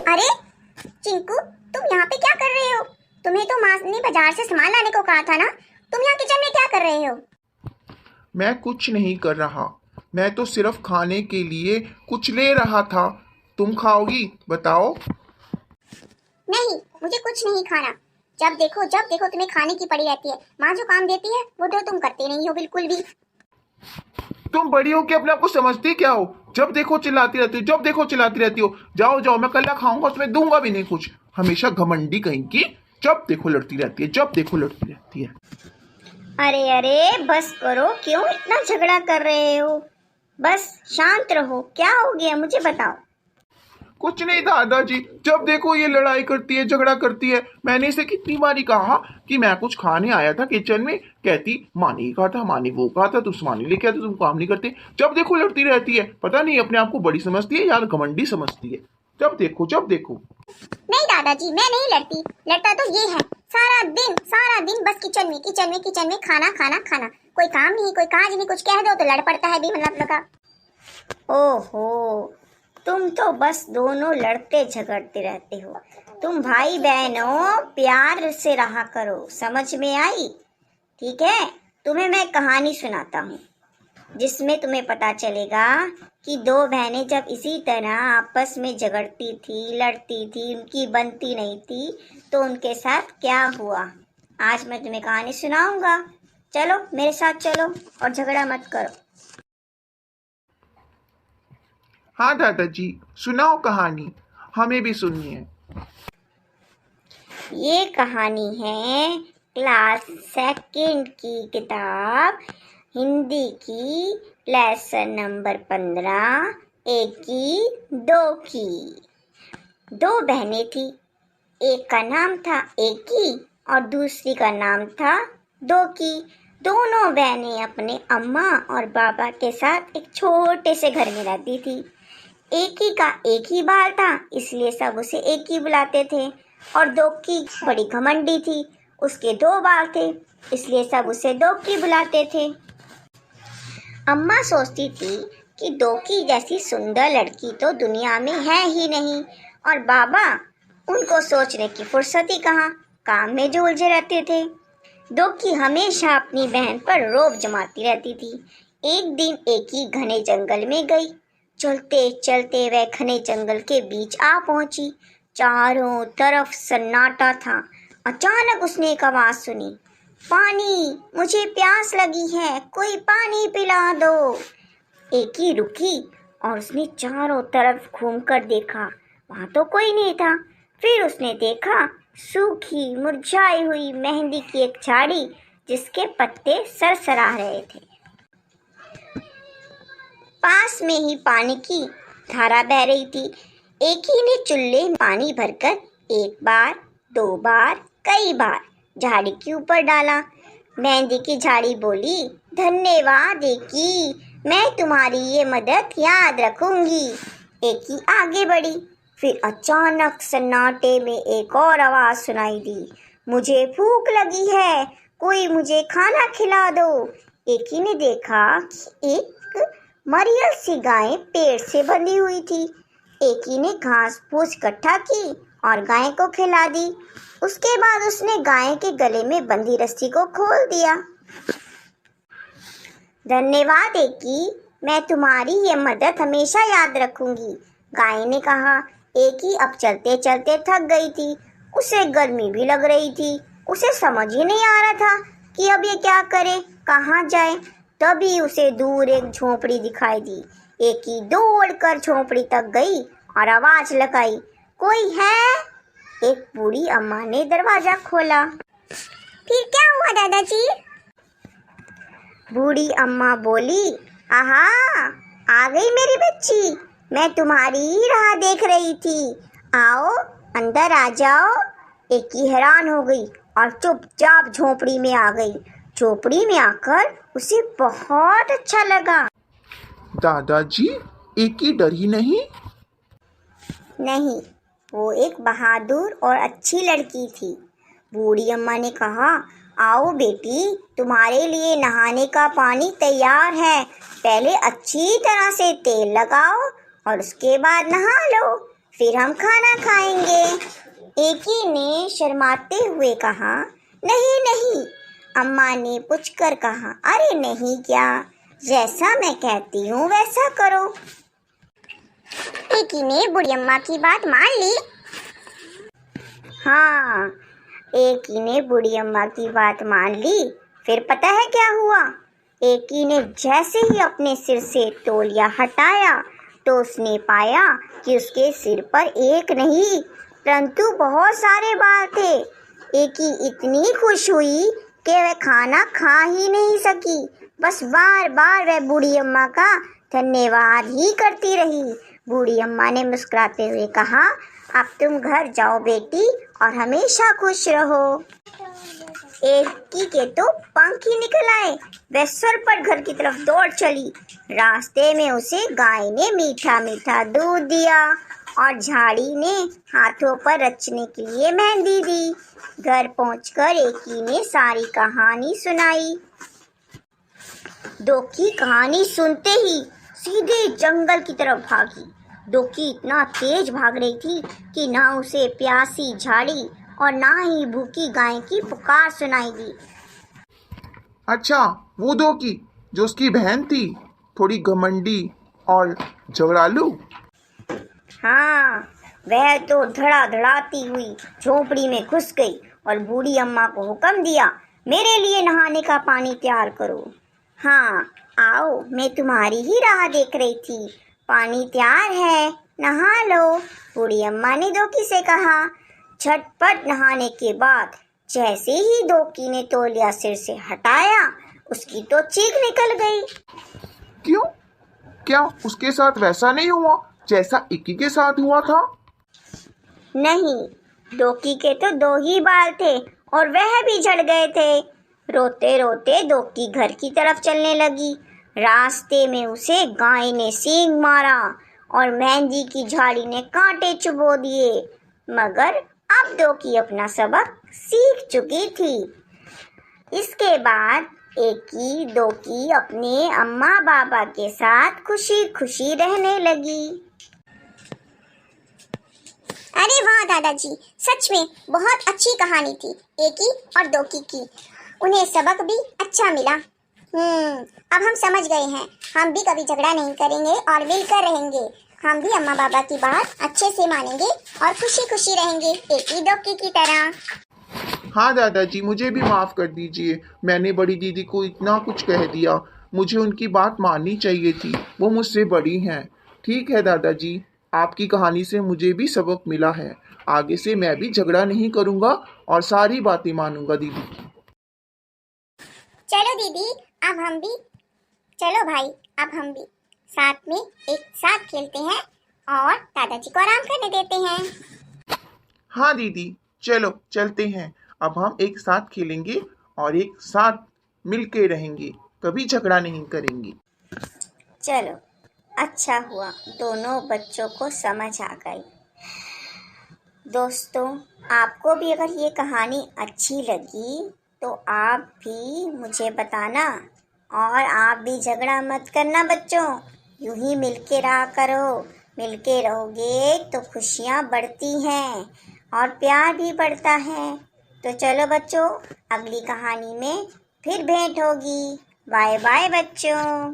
अरे चिंकू, तुम यहाँ पे क्या कर रहे हो? तुम्हें तो माँ ने बाजार से सामान लाने को कहा था ना। तुम यहाँ किचन में क्या कर रहे हो? मैं कुछ नहीं कर रहा। मैं तो सिर्फ खाने के लिए कुछ ले रहा था। तुम खाओगी? बताओ। नहीं, मुझे कुछ नहीं खाना। जब देखो तुम्हें खाने की पड़ी रहती है। माँ जो काम देती है वो तो तुम करते नहीं हो बिल्कुल भी। तुम बड़ी हो कि अपने आप को समझती क्या हो? जब देखो चिल्लाती रहती हो, जब देखो चिल्लाती रहती हो। जाओ जाओ, मैं कल खाऊंगा, तुम्हें दूंगा भी नहीं कुछ। हमेशा घमंडी कहीं की। जब देखो लड़ती रहती है, जब देखो लड़ती रहती है। अरे अरे बस करो, क्यों इतना झगड़ा कर रहे हो? बस शांत रहो। क्या हो गया मुझे बताओ। कुछ नहीं दादाजी, जब देखो ये लड़ाई करती है, झगड़ा करती है। मैंने इसे कितनी बारी कहा कि मैं कुछ खाने आया था किचन में। कहती माँ ने कहा था, माँ ने वो कहा था, तुम सामान लेके आते, तुम काम नहीं करते। जब देखो लड़ती रहती है। पता नहीं अपने आप को बड़ी समझती है या घमंडी समझती है। जब देखो जब देखो। नहीं दादाजी, मैं नहीं लड़ती। लड़ता तो ये है। सारा दिन बस किचन में खाना खाना खाना। कोई काम नहीं, कोई काज नहीं। कुछ कह दो तो लड़ पड़ता है भी मतलब लगा। ओहो, तुम तो बस दोनों लड़ते झगड़ते रहते हो। तुम भाई बहनों प्यार से रहा करो, समझ में आई? ठीक है, तुम्हें मैं कहानी सुनाता हूँ जिसमें तुम्हें पता चलेगा कि दो बहनें जब इसी तरह आपस में झगड़ती थी, लड़ती थी, उनकी बनती नहीं थी, तो उनके साथ क्या हुआ। आज मैं तुम्हें कहानी सुनाऊंगा। चलो मेरे साथ चलो और झगड़ा मत करो। हाँ दादाजी, सुनाओ कहानी, हमें भी सुननी है। ये कहानी है क्लास सेकंड की किताब हिंदी की लेसन नंबर 15 एक की दो की। दो बहनें थी। एक का नाम था एकी और दूसरी का नाम था दो की। दोनों बहनें अपने अम्मा और बाबा के साथ एक छोटे से घर में रहती थी। एकी का एक ही बाल था, इसलिए सब उसे एकी बुलाते थे। और दो की बड़ी घमंडी थी, उसके दो बाल थे, इसलिए सब उसे दो की बुलाते थे। अम्मा सोचती थी कि दो की जैसी सुंदर लड़की तो दुनिया में है ही नहीं। और बाबा, उनको सोचने की फुर्सत ही कहाँ, काम में जो उलझे रहते थे। दो की हमेशा अपनी बहन पर रोब जमाती रहती थी। एक दिन एक ही घने जंगल में गई। चलते चलते वह घने जंगल के बीच आ पहुंची। चारों तरफ सन्नाटा था। अचानक उसने एक आवाज सुनी, पानी, मुझे प्यास लगी है, कोई पानी पिला दो। एक ही रुकी और उसने चारों तरफ घूमकर देखा, वहां तो कोई नहीं था। फिर उसने देखा सूखी मुरझाई हुई मेहंदी की एक झाड़ी जिसके पत्ते सरसरा रहे थे। पास में ही पानी की धारा बह रही थी। एक ही ने चुल्ले में पानी भरकर एक बार, दो बार, कई बार झाड़ी के ऊपर डाला। मेहंदी की झाड़ी बोली, धन्यवाद एकी, मैं तुम्हारी ये मदद याद रखूंगी। एकी आगे बढ़ी। फिर अचानक सन्नाटे में एक और आवाज सुनाई दी, मुझे भूख लगी है, कोई मुझे खाना खिला दो। एकी ने देखा कि एक मरियल सी गाय पेड़ से बंधी हुई थी। एकी ने घास फूस इकट्ठा की और गाय को खिला दी। उसके बाद उसने गाय के गले में बंधी रस्सी को खोल दिया। धन्यवाद एकी, मैं तुम्हारी ये मदद हमेशा याद रखूंगी। गाय ने कहा। एकी अब चलते चलते थक गई थी। उसे गर्मी भी लग रही थी। उसे समझ ही नहीं आ रहा था कि अब ये क्या करे, कहाँ जाए। तभी उसे दूर एक झोपड़ी दिखाई दी। एकी दौड़कर झोपड़ी तक गई और आवाज लगाई, कोई है? एक बूढ़ी अम्मा ने दरवाजा खोला। फिर क्या हुआ दादाजी? बूढ़ी अम्मा बोली, आहा, आ गई मेरी बच्ची, मैं तुम्हारी ही राह देख रही थी। आओ अंदर आ जाओ। एकी हैरान हो गई और चुपचाप झोपड़ी में आ गई। झोपड़ी में आकर उसे बहुत अच्छा लगा। दादाजी, एक ही डर ही नहीं? नहीं, वो एक बहादुर और अच्छी लड़की थी। बूढ़ी अम्मा ने कहा, आओ बेटी, तुम्हारे लिए नहाने का पानी तैयार है। पहले अच्छी तरह से तेल लगाओ और उसके बाद नहा लो, फिर हम खाना खाएंगे। एकी ने शर्माते हुए कहा, नहीं नहीं। अम्मा ने पूछकर कहा, अरे नहीं क्या, जैसा मैं कहती हूँ वैसा करो। एकी ने बूढ़ी अम्मा की बात मान ली। हाँ, एकी ने बूढ़ी अम्मा की बात मान ली। फिर पता है क्या हुआ? एकी ने जैसे ही अपने सिर से तौलिया हटाया तो उसने पाया कि उसके सिर पर एक नहीं परंतु बहुत सारे बाल थे। एकी इतनी खुश हुई कि वह खाना खा ही नहीं सकी, बस बार बार वह बूढ़ी अम्मा का धन्यवाद ही करती रही। बूढ़ी अम्मा ने मुस्कुराते हुए कहा, अब तुम घर जाओ बेटी और हमेशा खुश रहो। एकी के तो पंख ही निकल आए। वह सरपट घर की तरफ दौड़ चली। रास्ते में उसे गाय ने मीठा मीठा दूध दिया और झाड़ी ने हाथों पर रचने के लिए मेहंदी दी। घर पहुंचकर एकी ने सारी कहानी सुनाई। दोकी कहानी सुनते ही सीधे जंगल की तरफ भागी। दोकी इतना तेज भाग रही थी कि ना उसे प्यासी झाड़ी और ना ही भूखी गाय की पुकार सुनाई दी। अच्छा, वो दो की जो उसकी बहन थी, थोड़ी घमंडी और झगड़ालू। हाँ, वह तो धड़ाधड़ाती हुई झोपड़ी में घुस गई और बूढ़ी अम्मा को हुक्म दिया, मेरे लिए नहाने का पानी तैयार करो। हाँ, आओ, मैं तुम्हारी ही राह देख रही थी। पानी तैयार है, नहा लो। बूढ़ी अम्मा ने दोकी से कहा। झटपट नहाने के बाद जैसे ही दोकी ने तौलिया सिर से हटाया, उसकी तो चीख निकल गई। क्यों? क्या उसके साथ वैसा नहीं हुआ जैसा इक्की के साथ हुआ था? नहीं, दोकी के तो दो ही बाल थे और वह भी झड़ गए थे। रोते रोते दोकी घर की तरफ चलने लगी। रास्ते में उसे गाय ने सींग मारा और मेहंदी की झाड़ी ने कांटे चुभो दिए, मगर अब दोकी अपना सबक सीख चुकी थी। इसके बाद एकी दोकी अपने अम्मा बाबा के साथ खुशी खुशी रहने लगी। अरे वाह दादाजी, सच में बहुत अच्छी कहानी थी एकी और दोकी की। उन्हें सबक भी अच्छा मिला। अब हम समझ गए हैं, हम भी कभी झगड़ा नहीं करेंगे और मिलकर रहेंगे। हम भी अम्मा बाबा की बात अच्छे से मानेंगे और खुशी खुशी रहेंगे एकी दोकी की तरह। हाँ दादाजी, मुझे भी माफ कर दीजिए। मैंने बड़ी दीदी को इतना कुछ कह दिया। मुझे उनकी बात माननी चाहिए थी, वो मुझसे बड़ी हैं। ठीक है दादाजी, आपकी कहानी से मुझे भी सबक मिला है। आगे से मैं भी झगड़ा नहीं करूँगा और सारी बातें मानूंगा दीदी। चलो दीदी, अब हम भी, चलो भाई, अब हम भी साथ में एक साथ खेलते हैं और दादाजी को आराम करने देते हैं। हाँ दीदी, चलो चलते हैं। अब हम एक साथ खेलेंगे और एक साथ मिलके रहेंगे, कभी झगड़ा नहीं करेंगे। चलो, अच्छा हुआ दोनों बच्चों को समझ आ गई। दोस्तों, आपको भी अगर ये कहानी अच्छी लगी तो आप भी मुझे बताना और आप भी झगड़ा मत करना बच्चों। यूं ही मिलके रहा करो। मिलके रहोगे तो खुशियाँ बढ़ती हैं और प्यार भी बढ़ता है। तो चलो बच्चों, अगली कहानी में फिर भेंट होगी। बाय बाय बच्चों।